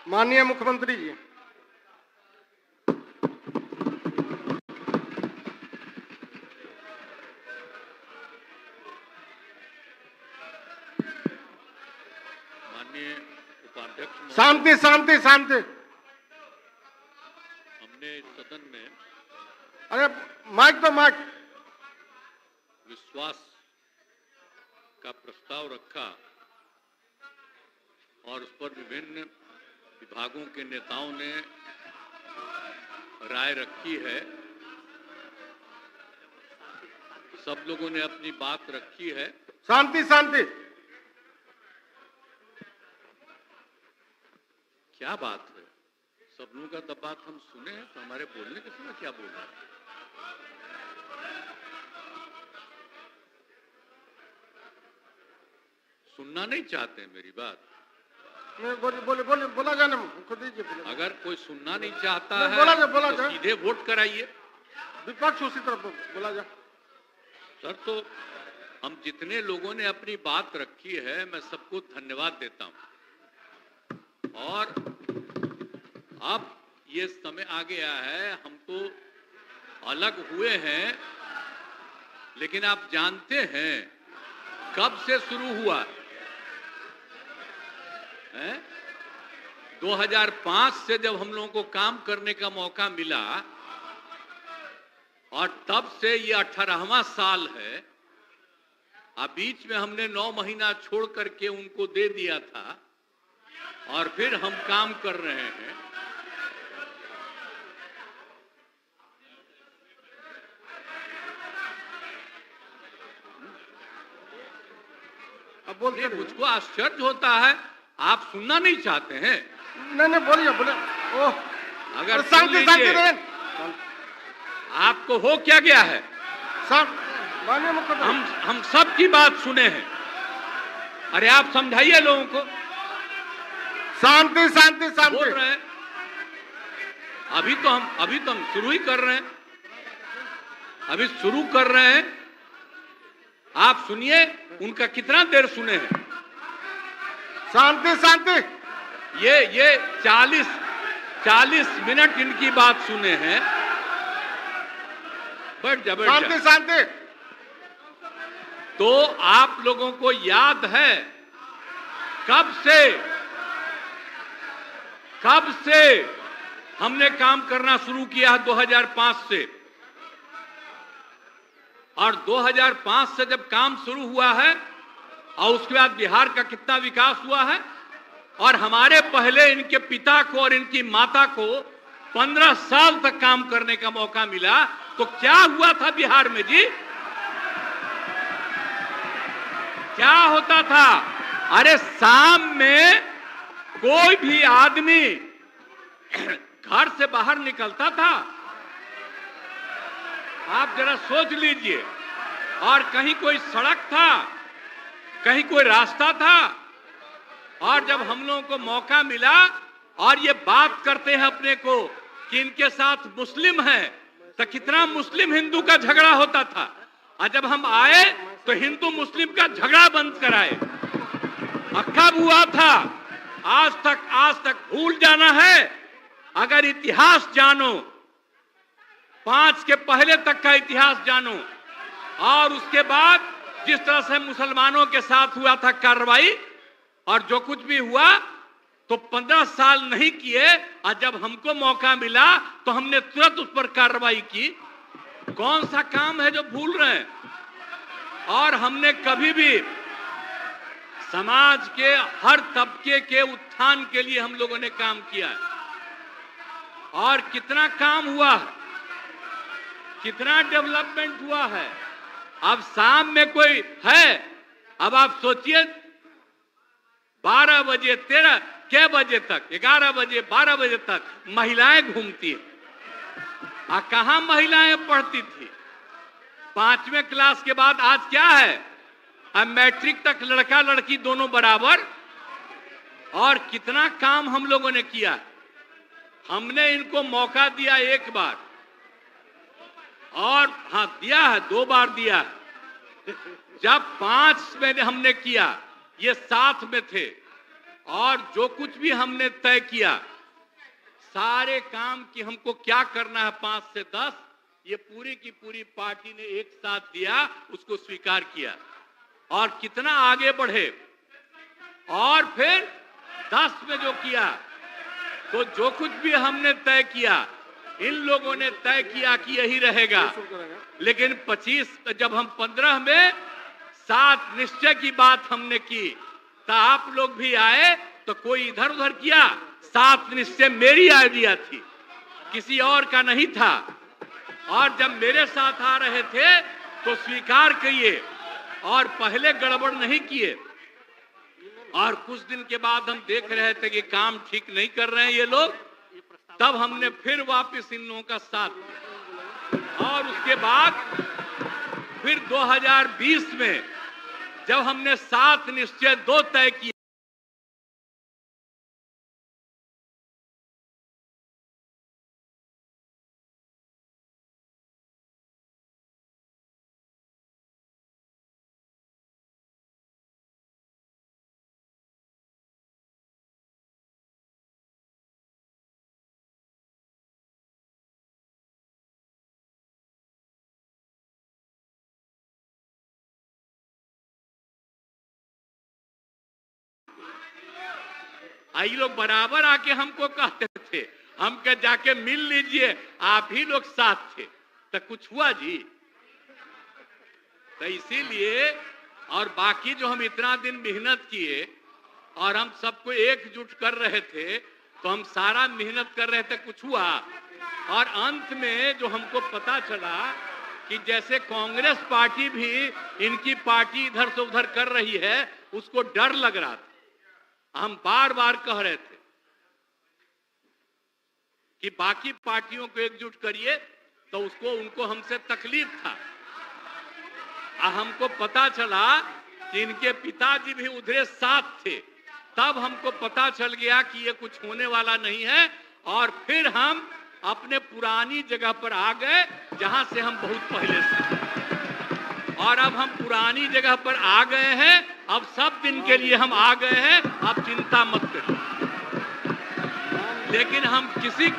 माननीय मुख्यमंत्री जी, माननीय उपाध्यक्ष महोदय, शांति शांति शांति। हमने सदन में अरे माइक तो माइक। विश्वास का प्रस्ताव रखा और उस पर विभिन्न विभागों के नेताओं ने राय रखी है। सब लोगों ने अपनी बात रखी है। शांति शांति। क्या बात है? सब लोगों का तो बात हम सुने हैं, तो हमारे बोलने के समय क्या बोल रहे हैं? सुनना नहीं चाहते हैं मेरी बात? बोला जाने खुद दीजिए। अगर कोई सुनना नहीं चाहता है बोला तो सीधे वोट कराइए। विपक्ष उसी तरफ बोला जा। सर, तो हम जितने लोगों ने अपनी बात रखी है, मैं सबको धन्यवाद देता हूं। और अब ये समय आ गया है, हम तो अलग हुए हैं, लेकिन आप जानते हैं कब से शुरू हुआ है? 2005 से जब हम लोगों को काम करने का मौका मिला और तब से ये 18वां साल है। अब बीच में हमने 9 महीना छोड़ करके उनको दे दिया था और फिर हम काम कर रहे हैं। अब बोलिए। मुझको आश्चर्य होता है, आप सुनना नहीं चाहते हैं। नहीं बोलिए बोले। ओह, अगर शांति शांति। आपको हो क्या गया है? माननीय मुख्यमंत्री, हम सब की बात सुने हैं। अरे आप समझाइए लोगों को। शांति शांति शांति बोल रहे हैं। अभी तो हम शुरू ही कर रहे हैं। अभी शुरू कर रहे हैं। आप सुनिए, उनका कितना देर सुने हैं। शांति शांति। ये 40 मिनट इनकी बात सुने हैं। बैठ जा। शांति शांति। तो आप लोगों को याद है कब से हमने काम करना शुरू किया? 2005 से। और 2005 से जब काम शुरू हुआ है और उसके बाद बिहार का कितना विकास हुआ है, और हमारे पहले इनके पिता को और इनकी माता को 15 साल तक काम करने का मौका मिला। तो क्या हुआ था बिहार में जी? क्या होता था? अरे शाम में कोई भी आदमी घर से बाहर निकलता था, आप जरा सोच लीजिए, और कहीं कोई सड़क था, कहीं कोई रास्ता था, और जब हम लोगों को मौका मिला और ये बात करते हैं अपने को कि इनके साथ मुस्लिम है, तो कितना मुस्लिम हिंदू का झगड़ा होता था। और जब हम आए तो हिंदू मुस्लिम का झगड़ा बंद कराए। कब हुआ था? आज तक भूल जाना है। अगर इतिहास जानो, 5 के पहले तक का इतिहास जानो, और उसके बाद जिस तरह से मुसलमानों के साथ हुआ था कार्रवाई, और जो कुछ भी हुआ, तो 15 साल नहीं किए, और जब हमको मौका मिला तो हमने तुरंत उस पर कार्रवाई की। कौन सा काम है जो भूल रहे हैं? और हमने कभी भी समाज के हर तबके के उत्थान के लिए हम लोगों ने काम किया है। और कितना काम हुआ है, कितना डेवलपमेंट हुआ है। अब शाम में कोई है, अब आप सोचिए 12 बजे 13 के बजे तक, 11 बजे 12 बजे तक महिलाएं घूमती है। कहां महिलाएं पढ़ती थी? 5वें क्लास के बाद आज क्या है? अब मैट्रिक तक लड़का लड़की दोनों बराबर। और कितना काम हम लोगों ने किया। हमने इनको मौका दिया एक बार, और हाँ दिया है, 2 बार दिया है। जब 5 में हमने किया, ये 7 में थे, और जो कुछ भी हमने तय किया, सारे काम की हमको क्या करना है 5 से 10, ये पूरी की पूरी पार्टी ने एक साथ दिया, उसको स्वीकार किया और कितना आगे बढ़े। और फिर 10 में जो किया, तो जो कुछ भी हमने तय किया, इन लोगों ने तय किया कि यही रहेगा। लेकिन 25 जब हम 15 में 7 निश्चय की बात हमने की, तो आप लोग भी आए, तो कोई इधर उधर किया। 7 निश्चय मेरी आइडिया थी, किसी और का नहीं था। और जब मेरे साथ आ रहे थे तो स्वीकार किए और पहले गड़बड़ नहीं किए। और कुछ दिन के बाद हम देख रहे थे कि काम ठीक नहीं कर रहे हैं ये लोग, तब हमने फिर वापस इन लोगों का साथ दिया। और उसके बाद फिर 2020 में जब हमने 7 निश्चय 2 तय किए, आई लोग बराबर आके हमको कहते थे, हम क्या जाके मिल लीजिए, आप ही लोग साथ थे, तो कुछ हुआ जी? तो इसीलिए, और बाकी जो हम इतना दिन मेहनत किए और हम सबको एकजुट कर रहे थे, तो हम सारा मेहनत कर रहे थे, कुछ हुआ? और अंत में जो हमको पता चला कि जैसे कांग्रेस पार्टी भी इनकी पार्टी इधर से उधर कर रही है, उसको डर लग रहा था। हम बार बार कह रहे थे कि बाकी पार्टियों को एकजुट करिए, तो उसको उनको हमसे तकलीफ था। हमको पता चला कि इनके पिताजी भी उधरे साथ थे, तब हमको पता चल गया कि ये कुछ होने वाला नहीं है। और फिर हम अपने पुरानी जगह पर आ गए, जहां से हम बहुत पहले से। और अब हम पुरानी जगह पर आ गए हैं, अब सब दिन के लिए हम आ गए हैं, अब चिंता मत करिए। लेकिन हम किसी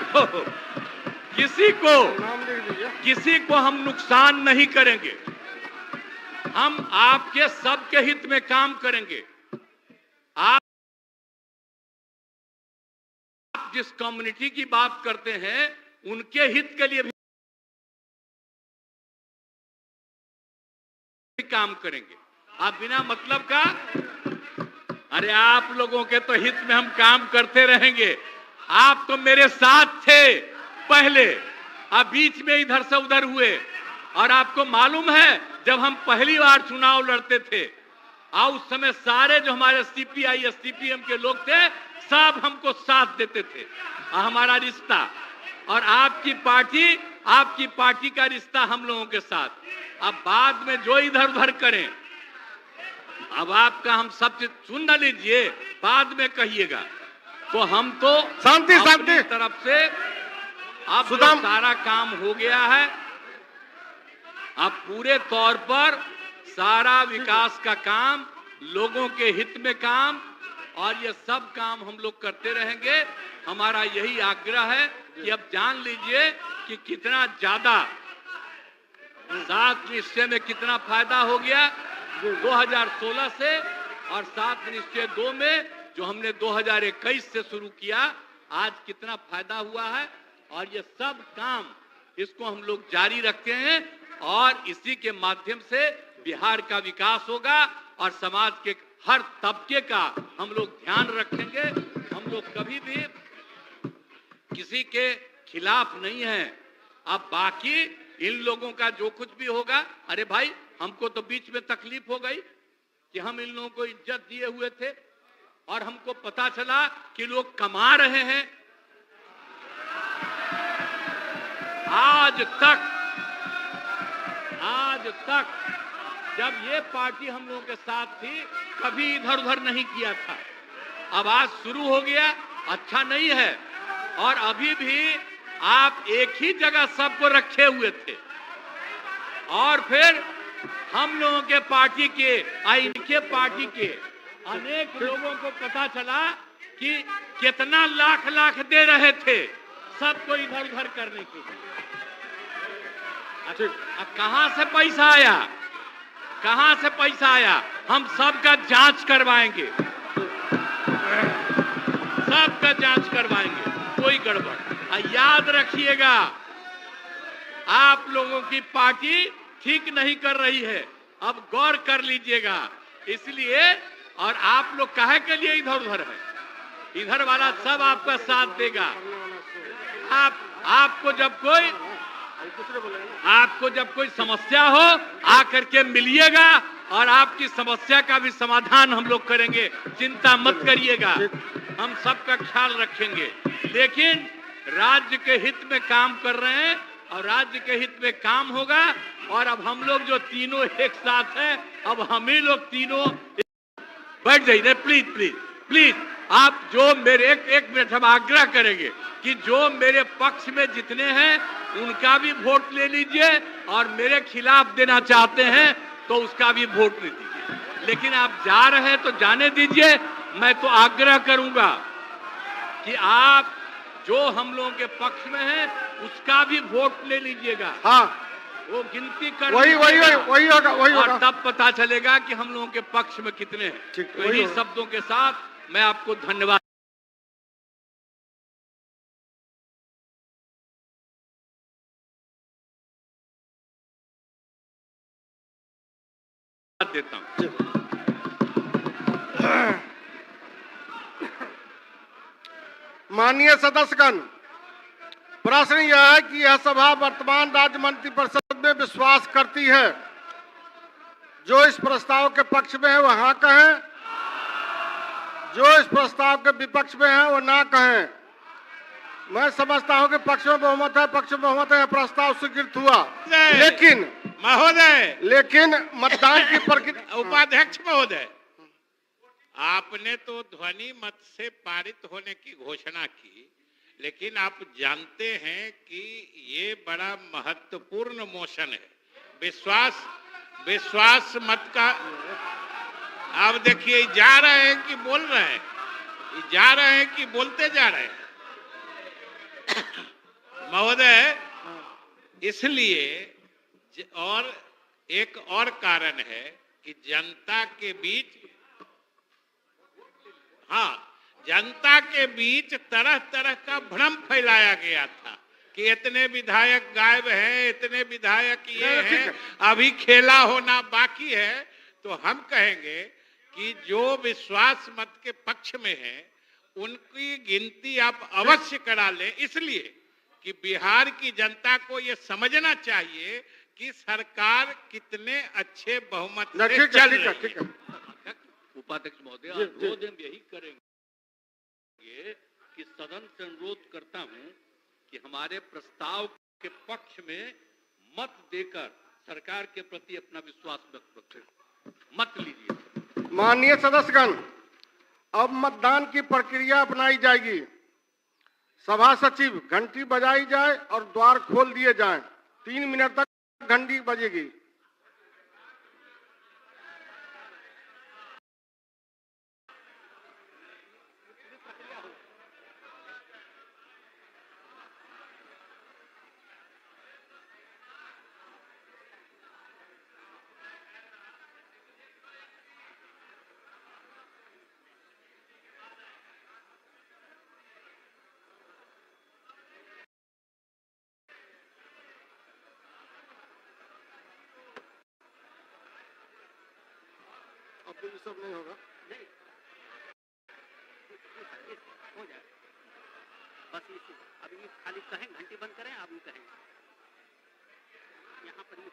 को हम नुकसान नहीं करेंगे। हम आपके सबके हित में काम करेंगे। आप जिस कम्युनिटी की बात करते हैं, उनके हित के लिए भी काम करेंगे। आप बिना मतलब का, अरे आप लोगों के तो हित में हम काम करते रहेंगे। आप तो मेरे साथ थे पहले, अब बीच में इधर से उधर हुए। और आपको मालूम है, जब हम पहली बार चुनाव लड़ते थे, उस समय सारे जो हमारे सीपीआई सीपीएम के लोग थे, सब हमको साथ देते थे। हमारा रिश्ता और आपकी पार्टी का रिश्ता हम लोगों के साथ। अब बाद में जो इधर उधर करें, अब आपका हम सब चीज सुन न लीजिए, बाद में कहिएगा। तो हम तो शांति तरफ से अब जो सारा काम हो गया है, अब पूरे तौर पर सारा विकास का काम, लोगों के हित में काम, और ये सब काम हम लोग करते रहेंगे। हमारा यही आग्रह है कि अब जान लीजिए कि कितना ज्यादा 7 निश्चय में कितना फायदा हो गया 2016 से, और 7 निश्चय 2 में जो हमने 2021 से शुरू किया, आज कितना फायदा हुआ है। और ये सब काम इसको हम लोग जारी रखते हैं, और इसी के माध्यम से बिहार का विकास होगा और समाज के हर तबके का हम लोग ध्यान रखेंगे। हम लोग कभी भी किसी के खिलाफ नहीं है। अब बाकी इन लोगों का जो कुछ भी होगा, अरे भाई हमको तो बीच में तकलीफ हो गई कि हम इन लोगों को इज्जत दिए हुए थे, और हमको पता चला कि लोग कमा रहे हैं। आज तक जब ये पार्टी हम लोगों के साथ थी, कभी इधर उधर नहीं किया था। अब आज शुरू हो गया, अच्छा नहीं है। और अभी भी आप एक ही जगह सबको रखे हुए थे, और फिर हम लोगों के पार्टी के, इनके पार्टी के, अनेक लोगों को पता चला कि कितना लाख लाख दे रहे थे सबको इधर उधर करने के लिए। अब कहां से पैसा आया, कहां से पैसा आया, हम सबका जांच करवाएंगे, सबका जांच करवाएंगे, कोई गड़बड़। याद रखिएगा, आप लोगों की पार्टी ठीक नहीं कर रही है, अब गौर कर लीजिएगा। इसलिए और आप लोग काहे के लिए इधर उधर है, इधर वाला सब आपका साथ देगा। आपको जब कोई समस्या हो आकर के मिलिएगा और आपकी समस्या का भी समाधान हम लोग करेंगे, चिंता मत करिएगा, हम सबका ख्याल रखेंगे। लेकिन राज्य के हित में काम कर रहे हैं और राज्य के हित में काम होगा। और अब हम लोग जो तीनों एक साथ हैं, अब हम ही लोग तीनों बैठ जाइए। प्लीज प्लीज प्लीज, आप जो मेरे एक मिनट हम आग्रह करेंगे कि जो मेरे पक्ष में जितने हैं उनका भी वोट ले लीजिए और मेरे खिलाफ देना चाहते हैं तो उसका भी वोट ले दीजिए। लेकिन आप जा रहे हैं तो जाने दीजिए। मैं तो आग्रह करूंगा कि आप जो हम लोगों के पक्ष में है उसका भी वोट ले लीजिएगा। हाँ, वो गिनती कर वही होगा। और तब पता चलेगा कि हम लोगों के पक्ष में कितने हैं। तो इन्हीं शब्दों के साथ मैं आपको धन्यवाद देता हूं। माननीय सदस्यगण, प्रश्न यह है कि यह सभा वर्तमान राज्य मंत्रिपरिषद में विश्वास करती है। जो इस प्रस्ताव के पक्ष में है वह हाँ कहें, जो इस प्रस्ताव के विपक्ष में है वो ना कहें। मैं समझता हूं कि पक्ष में बहुमत है, पक्ष में बहुमत है, प्रस्ताव स्वीकृत हुआ। लेकिन महोदय, मतदान की प्रक्रिया। उपाध्यक्ष महोदय, आपने तो ध्वनि मत से पारित होने की घोषणा की, लेकिन आप जानते हैं कि ये बड़ा महत्वपूर्ण मोशन है। विश्वास मत का अब देखिए, जा रहे हैं कि बोल रहे हैं, जा रहे हैं कि बोलते जा रहे हैं। महोदय, इसलिए और एक और कारण है कि जनता के बीच तरह तरह का भ्रम फैलाया गया था कि इतने विधायक गायब हैं, इतने विधायक ये हैं, अभी खेला होना बाकी है। तो हम कहेंगे कि जो विश्वास मत के पक्ष में है उनकी गिनती आप अवश्य करा लें, इसलिए कि बिहार की जनता को ये समझना चाहिए कि सरकार कितने अच्छे बहुमत से चल रही है। उपाध्यक्ष महोदय, अनुरोध हम यही करेंगे कि सदन से अनुरोध करता हूं कि हमारे प्रस्ताव के पक्ष में मत देकर सरकार के प्रति अपना विश्वास व्यक्त करें, मत लीजिए। माननीय सदस्यगण, अब मतदान की प्रक्रिया अपनाई जाएगी। सभा सचिव घंटी बजाई जाए और द्वार खोल दिए जाएं। 3 मिनट तक घंटी बजेगी। अब तो ये सब नहीं होगा, नहीं हो जाए बस। इसी अभी ये खाली कहें घंटी बंद करें, आप भी कहेंगे यहाँ पर ही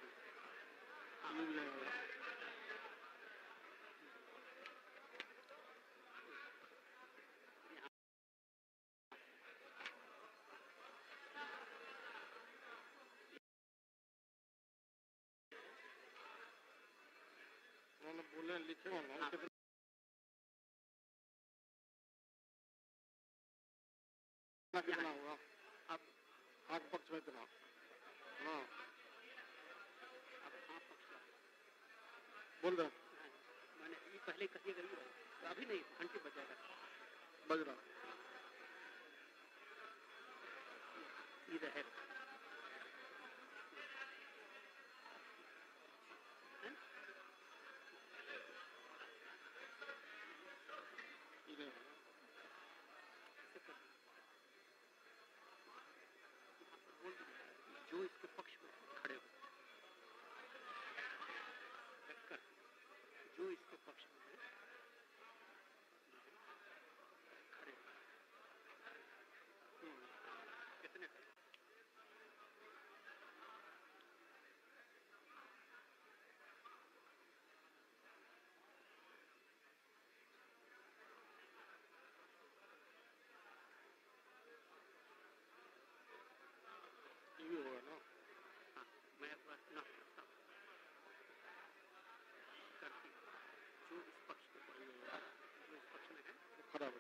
बोले लिखे ना कितना हुआ। अब आग पक्ष में इतना। हाँ, अब हाँ पक्ष बोल रहे मैंने ये पहले कहिएगा। अभी नहीं, घंटी बजेगा। बज रहा। ये रहेगा। जो इसके पक्ष में खड़े हो, जो इसके पक्ष में खड़े हो, कितने खड़े? ये होगा ना। हाँ, मैं अपना चुनाव करता हूँ, करती हूँ। जो इस पक्ष में खड़े हो, जो इस पक्ष में है, वो खड़ा हो।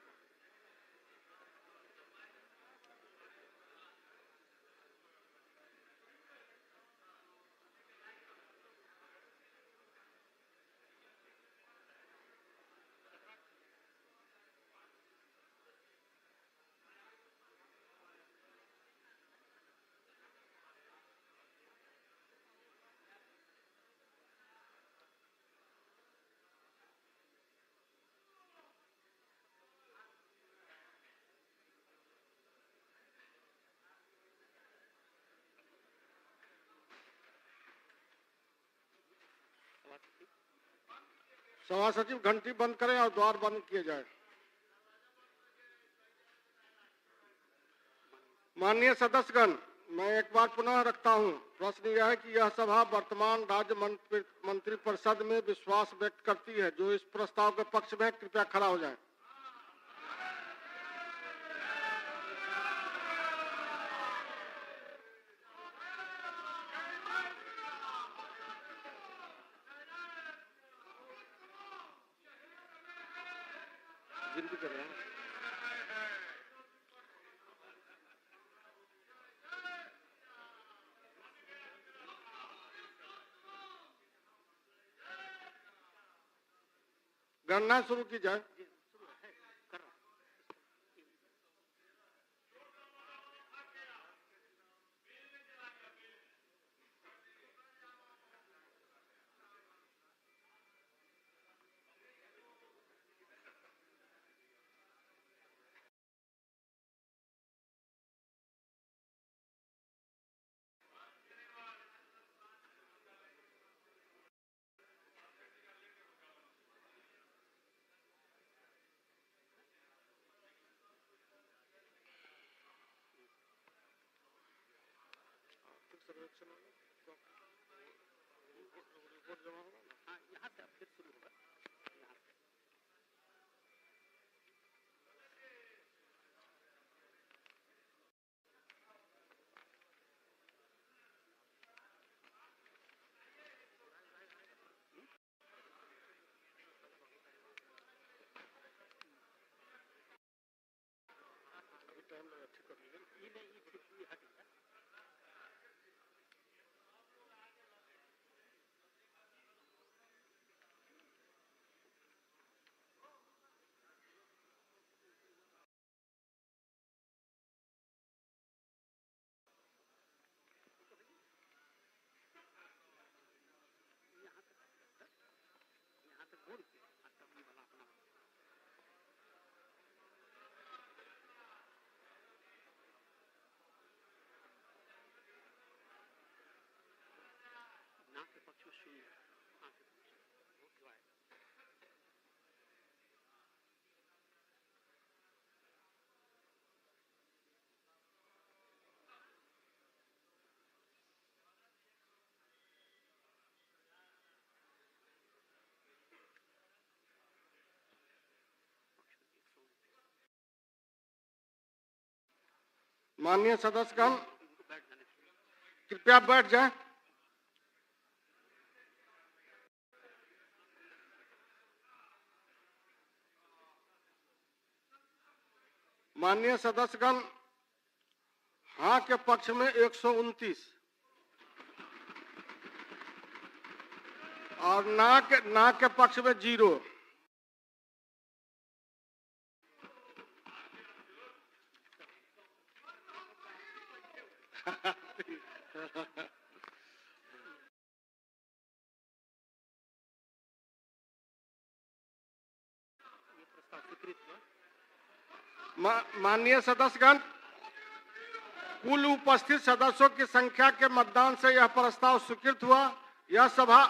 सभा सचिव घंटी बंद करें और द्वार बंद किए जाए। माननीय सदस्यगण, मैं एक बार पुनः रखता हूं, प्रश्न यह है कि यह सभा वर्तमान राज्य मंत्रिपरिषद में विश्वास व्यक्त करती है। जो इस प्रस्ताव के पक्ष में कृपया खड़ा हो जाए। गिनती कर रहे हैं। गणना शुरू की जाए। शुरू है, कर रहा हूँ। हाँ, यहाँ से अब फिर शुरू होगा। यहाँ से ये नहीं, ये हटेगा। यहाँ तक बोल के तब ये वाला अपना ना के पक्ष में शून्य, हाँ के पक्ष में वो क्यों आएगा? माननीय सदस्यगण, इनको बैठ जाने दीजिए। कृपया बैठ जाएं। माननीय सदस्यगण, हाँ के पक्ष में 129 और ना के पक्ष में 0। ये प्रस्ताव स्वीकृत हुआ। माननीय सदस्यगण, कुल उपस्थित सदस्यों की संख्या के मतदान से यह प्रस्ताव स्वीकृत हुआ। यह सभा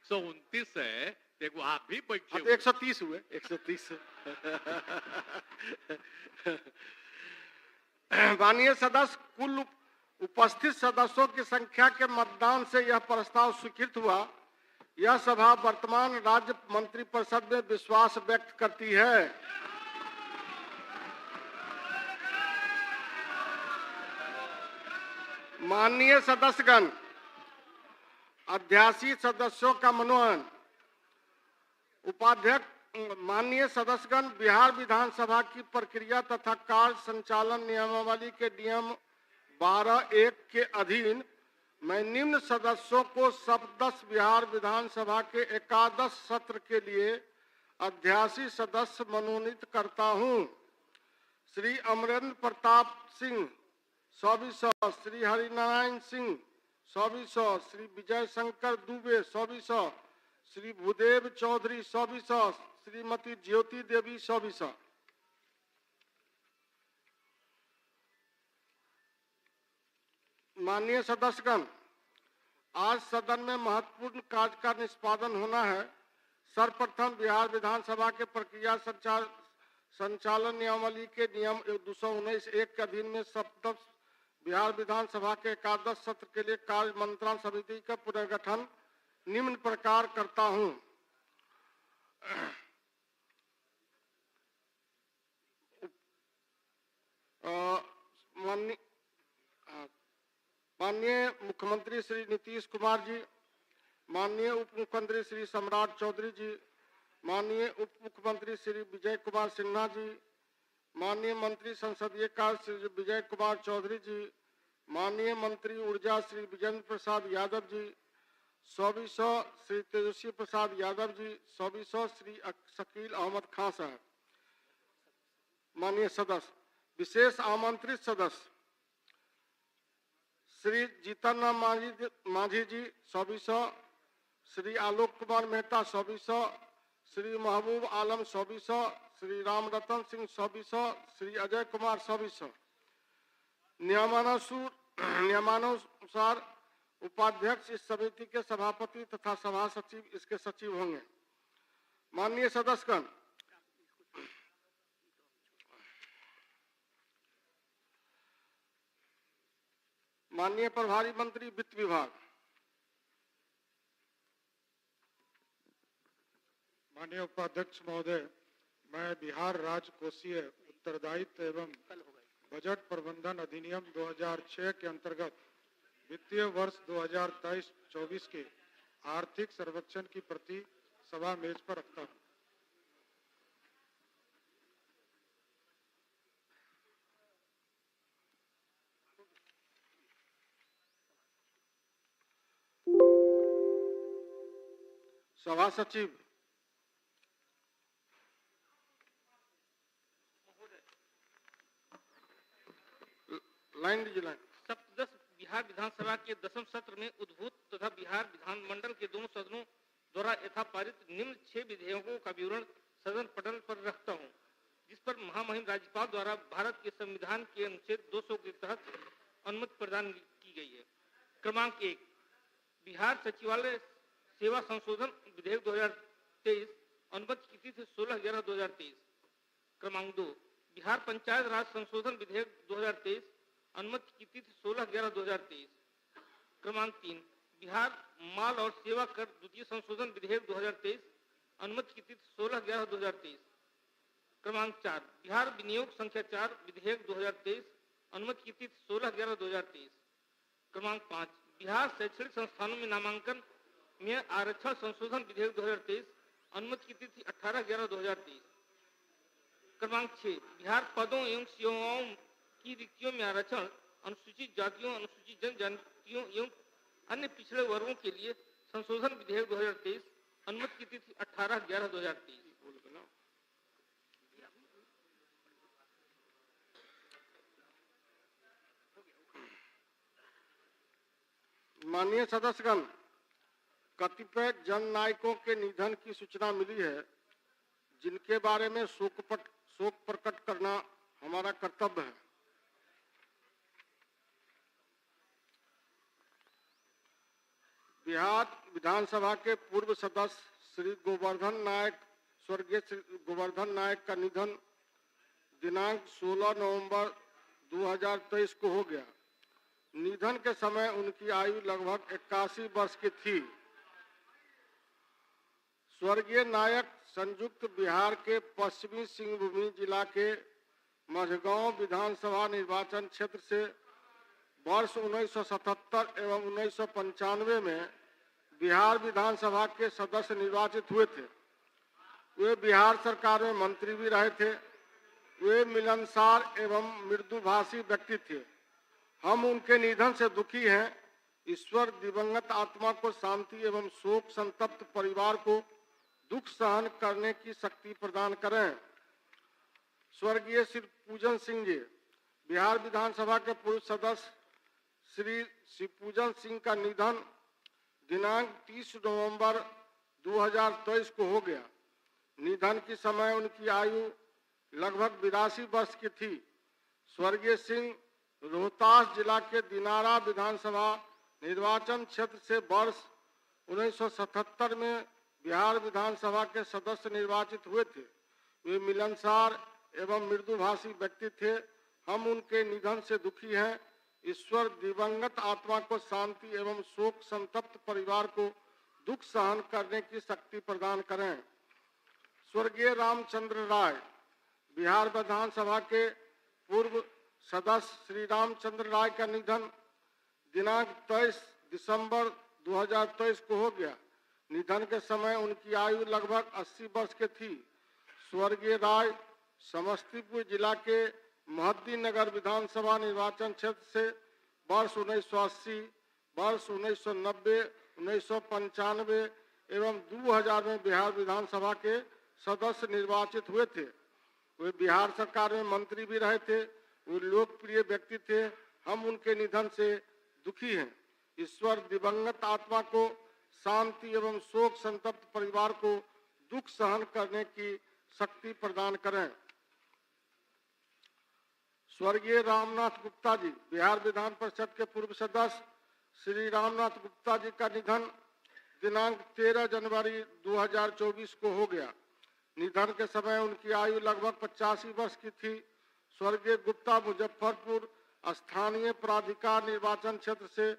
129 है, देखो आप भी बैठे 130 हुए, 130। माननीय सदस्य, कुल उपस्थित सदस्यों की संख्या के मतदान से यह प्रस्ताव स्वीकृत हुआ। यह सभा वर्तमान राज्य मंत्रिपरिषद में विश्वास व्यक्त करती है। माननीय सदस्यगण, अध्यासी सदस्यों का मनोनयन। उपाध्यक्ष, माननीय सदस्यगण, बिहार विधानसभा की प्रक्रिया तथा कार्य संचालन नियमावली के नियम 12(1) के अधीन मैं निम्न सदस्यों को सदस्य बिहार विधानसभा के एकादश सत्र के लिए अध्यासी सदस्य मनोनीत करता हूं। श्री अमरेंद्र प्रताप सिंह 100, श्री हरिनारायण सिंह 100, श्री विजय शंकर दुबे 100, श्री भूदेव चौधरी 100, श्रीमती ज्योति देवी 100। माननीय सदस्यगण, आज सदन में महत्वपूर्ण कार्य का निष्पादन होना है। सर्वप्रथम बिहार विधानसभा के प्रक्रिया संचालन नियमावली के नियम 219(1) के अधीन में सदस्य बिहार विधानसभा के एकादश सत्र के लिए कार्य मंत्रणा समिति का पुनर्गठन निम्न प्रकार करता हूं। माननीय मुख्यमंत्री श्री नीतीश कुमार जी, माननीय उप मुख्यमंत्री श्री सम्राट चौधरी जी, माननीय उप मुख्यमंत्री श्री विजय कुमार सिन्हा जी, माननीय मंत्री संसदीय कार्य श्री विजय कुमार चौधरी जी, माननीय मंत्री ऊर्जा श्री विजेंद्र प्रसाद यादव जी 100, श्री तेजस्वी प्रसाद यादव जी 100, श्री शकील अहमद खान साहब। माननीय सदस्य, विशेष आमंत्रित सदस्य श्री जीतन मांझी जी 100, श्री आलोक कुमार मेहता 100, श्री महबूब आलम 100, श्री राम रतन सिंह 100, श्री अजय कुमार 100। नियमानुसार उपाध्यक्ष इस समिति के सभापति तथा सभा सचिव इसके सचिव होंगे। माननीय सदस्यगण, माननीय प्रभारी मंत्री वित्त विभाग। माननीय उपाध्यक्ष महोदय, मैं बिहार राज्य कोषीय उत्तरदायित्व एवं बजट प्रबंधन अधिनियम 2006 के अंतर्गत वित्तीय वर्ष 2023-24 के आर्थिक सर्वेक्षण की प्रति सभा मेज पर रखता हूं। सभा सचिव। लाइन दीजिए, लाइन। सप्तदश बिहार विधानसभा के 10वें सत्र में उद्भूत तथा बिहार विधानमंडल के दोनों सदनों द्वारा यथापारित निम्न 6 विधेयकों का विवरण सदन पटल पर रखता हूं, जिस पर महामहिम राज्यपाल द्वारा भारत के संविधान के अनुच्छेद 200 के तहत अनुमति प्रदान की गई है। क्रमांक 1, बिहार सचिवालय सेवा संशोधन विधेयक 2023, अनुमति की तिथि 16/11/2023। क्रमांक 2, बिहार पंचायत राज संशोधन विधेयक 2023, अनुमति की तिथि 16/11/2023। क्रमांक 3, बिहार माल और सेवा कर द्वितीय संशोधन विधेयक 2023, अनुमति की तिथि 16/11/2023। क्रमांक 4, बिहार विनियोग संख्या 4 विधेयक 2023, अनुमति की तिथि 16/11/2023। क्रमांक 5, बिहार शैक्षणिक संस्थानों में नामांकन में आरक्षण संशोधन विधेयक 2023, अनुमति की तिथि 18/11/2023। क्रमांक 6, बिहार पदों एवं सेवाओं की रिक्तियों में आरक्षण अनुसूचित जातियों, अनुसूचित जनजातियों एवं अन्य पिछड़े वर्गों के लिए संशोधन विधेयक 2023, अनुमति की तिथि 18/11/2023। माननीय सदस्यगण, कतिपय जननायकों के निधन की सूचना मिली है, जिनके बारे में शोक प्रकट करना हमारा कर्तव्य है। बिहार विधानसभा के पूर्व सदस्य श्री गोवर्धन नायक, स्वर्गीय श्री गोवर्धन नायक का निधन दिनांक 16 नवंबर 2023 को हो गया। निधन के समय उनकी आयु लगभग 81 वर्ष की थी। स्वर्गीय नायक संयुक्त बिहार के पश्चिमी सिंहभूम जिला के मझगांव विधानसभा निर्वाचन क्षेत्र से वर्ष 1977 एवं 1995 में बिहार विधानसभा के सदस्य निर्वाचित हुए थे। वे बिहार सरकार में मंत्री भी रहे थे। वे मिलनसार एवं मृदुभाषी व्यक्ति थे। हम उनके निधन से दुखी हैं। ईश्वर दिवंगत आत्मा को शांति एवं शोक संतप्त परिवार को दुख सहन करने की शक्ति प्रदान करें। स्वर्गीय श्री पूजन सिंह जी, बिहार विधानसभा के पूर्व सदस्य श्री शिवपूजन सिंह का निधन दिनांक 30 नवंबर 2023 को हो गया। निधन के समय उनकी आयु लगभग 82 वर्ष की थी। स्वर्गीय सिंह रोहतास जिला के दिनारा विधानसभा निर्वाचन क्षेत्र से वर्ष 1977 में बिहार विधानसभा के सदस्य निर्वाचित हुए थे। वे मिलनसार एवं मृदुभाषी व्यक्ति थे। हम उनके निधन से दुखी हैं। ईश्वर दिवंगत आत्मा को शांति एवं शोक संतप्त परिवार को दुख सहन करने की शक्ति प्रदान करें। स्वर्गीय रामचंद्र राय, बिहार विधानसभा के पूर्व सदस्य श्री रामचंद्र राय का निधन दिनांक 23 दिसंबर 2023 को हो गया। निधन के समय उनकी आयु लगभग 80 वर्ष की थी। स्वर्गीय राय समस्तीपुर जिला के महद्दी नगर विधानसभा निर्वाचन क्षेत्र से वर्ष 1980, वर्ष 1990, 1995 एवं 2000 में बिहार विधानसभा के सदस्य निर्वाचित हुए थे। वे बिहार सरकार में मंत्री भी रहे थे। वे लोकप्रिय व्यक्ति थे। हम उनके निधन से दुखी हैं। ईश्वर दिवंगत आत्मा को शांति एवं शोक संतप्त परिवार को दुख सहन करने की शक्ति प्रदान करें। स्वर्गीय रामनाथ गुप्ता जी, बिहार विधान परिषद के पूर्व सदस्य श्री रामनाथ गुप्ता जी का निधन दिनांक 13 जनवरी 2024 को हो गया। निधन के समय उनकी आयु लगभग 85 वर्ष की थी। स्वर्गीय गुप्ता मुजफ्फरपुर स्थानीय प्राधिकार निर्वाचन क्षेत्र से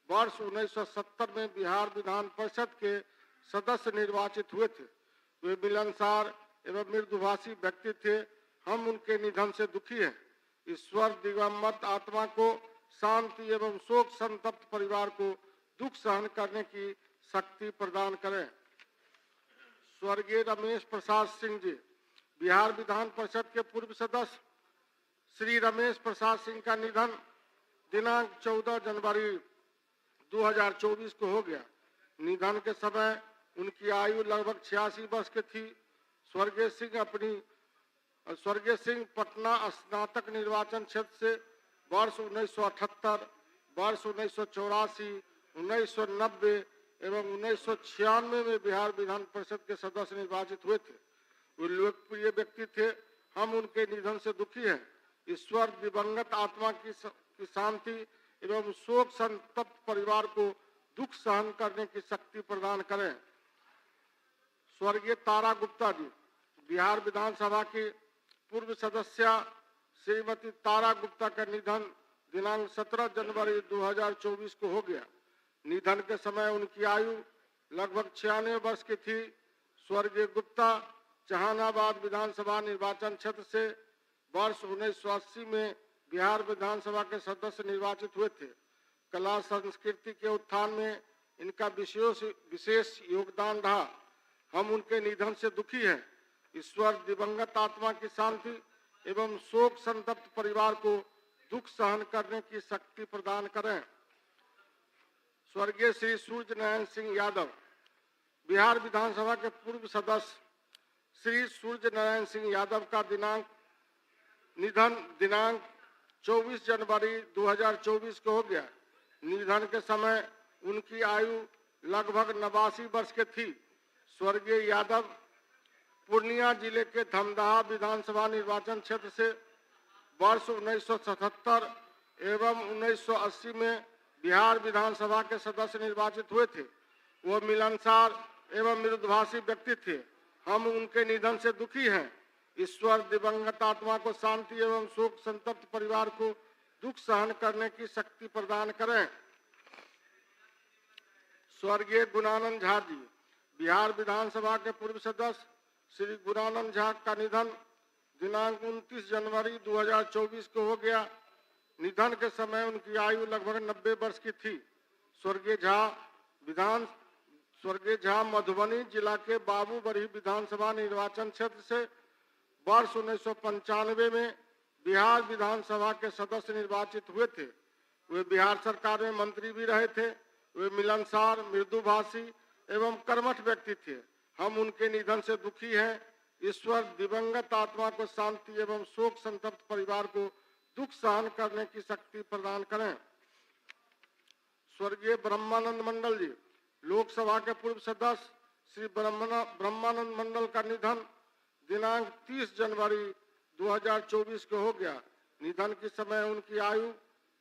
वर्ष 1970 में बिहार विधान परिषद के सदस्य निर्वाचित हुए थे। वे मिलनसार एवं मृदुभाषी व्यक्ति थे। हम उनके निधन से दुखी हैं। ईश्वर दिवंगत आत्मा को शांति एवं शोक संतप्त परिवार को दुख सहन करने की शक्ति प्रदान करें। स्वर्गीय रमेश प्रसाद सिंह जी, बिहार विधान परिषद के पूर्व सदस्य श्री रमेश प्रसाद सिंह का निधन दिनांक 14 जनवरी 2024 को हो गया। निधन के समय उनकी आयु लगभग 86 वर्ष की थी। स्वर्गीय सिंह पटना स्नातक निर्वाचन क्षेत्र से वर्ष 1978, वर्ष 1984, 1990 एवं 1996 में बिहार विधान परिषद के सदस्य निर्वाचित हुए थे। वे लोकप्रिय व्यक्ति थे। हम उनके निधन से दुखी हैं। ईश्वर दिवंगत आत्मा की शांति एवं शोक संतप्त परिवार को दुख सहन करने की शक्ति प्रदान करें। स्वर्गीय तारा गुप्ता जी, बिहार विधानसभा की पूर्व सदस्य श्रीमती तारा गुप्ता का निधन दिनांक 17 जनवरी 2024 को हो गया। निधन के समय उनकी आयु लगभग 96 वर्ष की थी। स्वर्गीय गुप्ता जहानाबाद विधानसभा निर्वाचन क्षेत्र से वर्ष 1980 में बिहार विधानसभा के सदस्य निर्वाचित हुए थे। कला संस्कृति के उत्थान में इनका विशेष योगदान रहा। हम उनके निधन से दुखी हैं। ईश्वर दिवंगत आत्मा की शांति एवं शोक संतप्त परिवार को दुख सहन करने की शक्ति प्रदान करें। स्वर्गीय श्री सूर्य नारायण सिंह यादव, बिहार विधानसभा के पूर्व सदस्य श्री सूर्य नारायण सिंह यादव का निधन दिनांक 24 जनवरी 2024 को हो गया। निधन के समय उनकी आयु लगभग 89 वर्ष की थी। स्वर्गीय यादव पूर्णिया जिले के धमदाहा विधानसभा निर्वाचन क्षेत्र से वर्ष 1977 एवं 1980 में बिहार विधानसभा के सदस्य निर्वाचित हुए थे। वो मिलनसार एवं मृदुभाषी व्यक्ति थे। हम उनके निधन से दुखी हैं। ईश्वर दिवंगत आत्मा को शांति एवं शोक संतप्त परिवार को दुख सहन करने की शक्ति प्रदान करें। स्वर्गीय गुणानंद झा जी, बिहार विधानसभा के पूर्व सदस्य श्री गुणानंद झा का निधन दिनांक 29 जनवरी 2024 को हो गया। निधन के समय उनकी आयु लगभग 90 वर्ष की थी। स्वर्गीय झा मधुबनी जिला के बाबूबरही विधानसभा निर्वाचन क्षेत्र से वर्ष 1995 में बिहार विधानसभा के सदस्य निर्वाचित हुए थे। वे बिहार सरकार में मंत्री भी रहे थे। वे मिलनसार, मृदुभाषी एवं कर्मठ व्यक्ति थे। हम उनके निधन से दुखी हैं। ईश्वर दिवंगत आत्मा को शांति एवं शोक संतप्त परिवार को दुख सहन करने की शक्ति प्रदान करें। स्वर्गीय ब्रह्मानंद मंडल जी, लोकसभा के पूर्व सदस्य श्री ब्रह्मानंद मंडल का निधन दिनांक 30 जनवरी 2024 को हो गया। निधन के समय उनकी आयु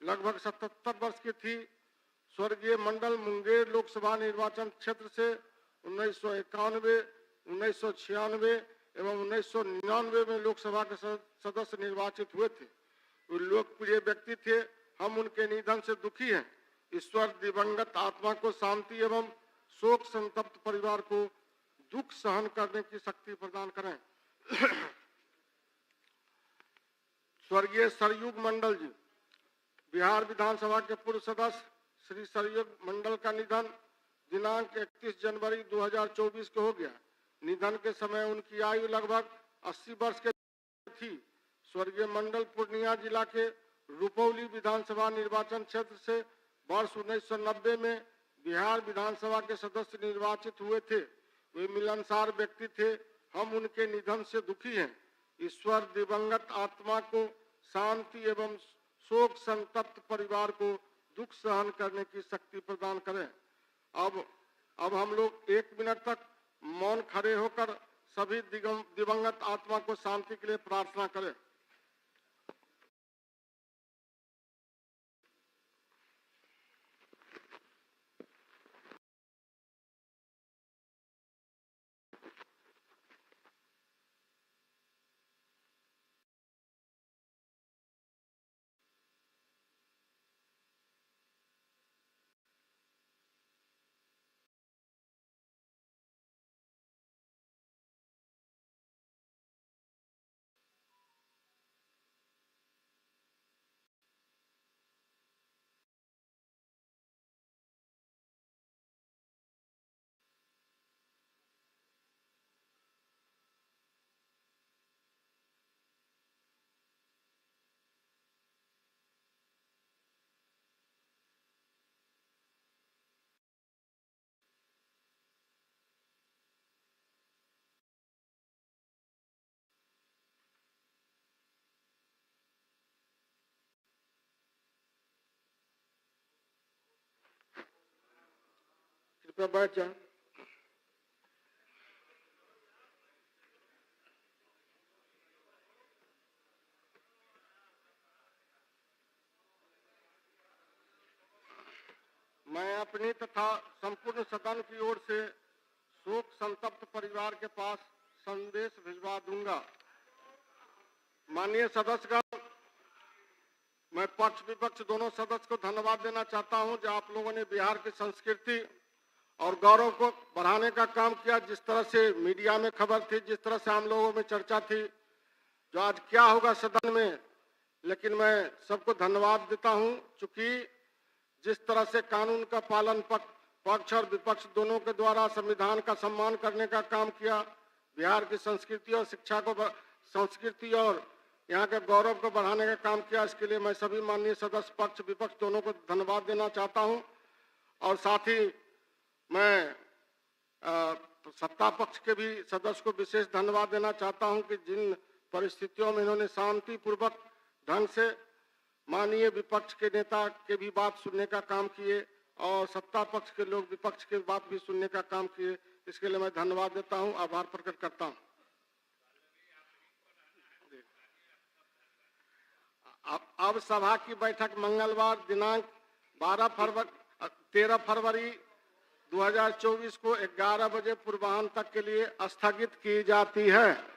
लगभग 77 वर्ष की थी। स्वर्गीय मंडल मुंगेर लोकसभा निर्वाचन क्षेत्र से 1991, 1996 एवं 1999 में लोकसभा के सदस्य निर्वाचित हुए थे। वे लोकप्रिय व्यक्ति थे। हम उनके निधन से दुखी हैं। ईश्वर दिवंगत आत्मा को शांति एवं शोक संतप्त परिवार को दुख सहन करने की शक्ति प्रदान करें। स्वर्गीय सरयुग मंडल जी, बिहार विधानसभा के पूर्व सदस्य श्री सरयुग मंडल का निधन दिनांक 31 जनवरी 2024 को हो गया। निधन के समय उनकी आयु लगभग 80 वर्ष की थी। स्वर्गीय मंडल पूर्णिया जिला के रुपौली विधानसभा निर्वाचन क्षेत्र से वर्ष 1990 में बिहार विधानसभा के सदस्य निर्वाचित हुए थे। वे मिलनसार व्यक्ति थे। हम उनके निधन से दुखी हैं। ईश्वर दिवंगत आत्मा को शांति एवं शोक संतप्त परिवार को दुख सहन करने की शक्ति प्रदान करें। अब हम लोग 1 मिनट तक मौन खड़े होकर सभी दिवंगत आत्मा को शांति के लिए प्रार्थना करें। कृपया बैठ जाएं। मैं अपनी तथा संपूर्ण सदन की ओर से शोक संतप्त परिवार के पास संदेश भिजवा दूंगा। माननीय सदस्यगण, मैं पक्ष विपक्ष दोनों सदस्य को धन्यवाद देना चाहता हूं जो आप लोगों ने बिहार की संस्कृति और गौरव को बढ़ाने का काम किया। जिस तरह से मीडिया में खबर थी, जिस तरह से हम लोगों में चर्चा थी, जो आज क्या होगा सदन में, लेकिन मैं सबको धन्यवाद देता हूं। चूंकि जिस तरह से कानून का पालन पक्ष और विपक्ष दोनों के द्वारा संविधान का सम्मान करने का काम किया, बिहार की संस्कृति और शिक्षा को संस्कृति और यहाँ के गौरव को बढ़ाने का काम किया, इसके लिए मैं सभी माननीय सदस्य पक्ष विपक्ष दोनों को धन्यवाद देना चाहता हूं। और साथ ही मैं सत्ता पक्ष के भी सदस्य को विशेष धन्यवाद देना चाहता हूं कि जिन परिस्थितियों में इन्होंने शांतिपूर्वक ढंग से माननीय विपक्ष के नेता के भी बात सुनने का काम किए और सत्ता पक्ष के लोग विपक्ष की बात भी सुनने का काम किए। इसके लिए मैं धन्यवाद देता हूं, आभार प्रकट करता हूं। अब सभा की बैठक मंगलवार दिनांक 13 फरवरी 2024 को 11 बजे पूर्वाह्न तक के लिए स्थगित की जाती है।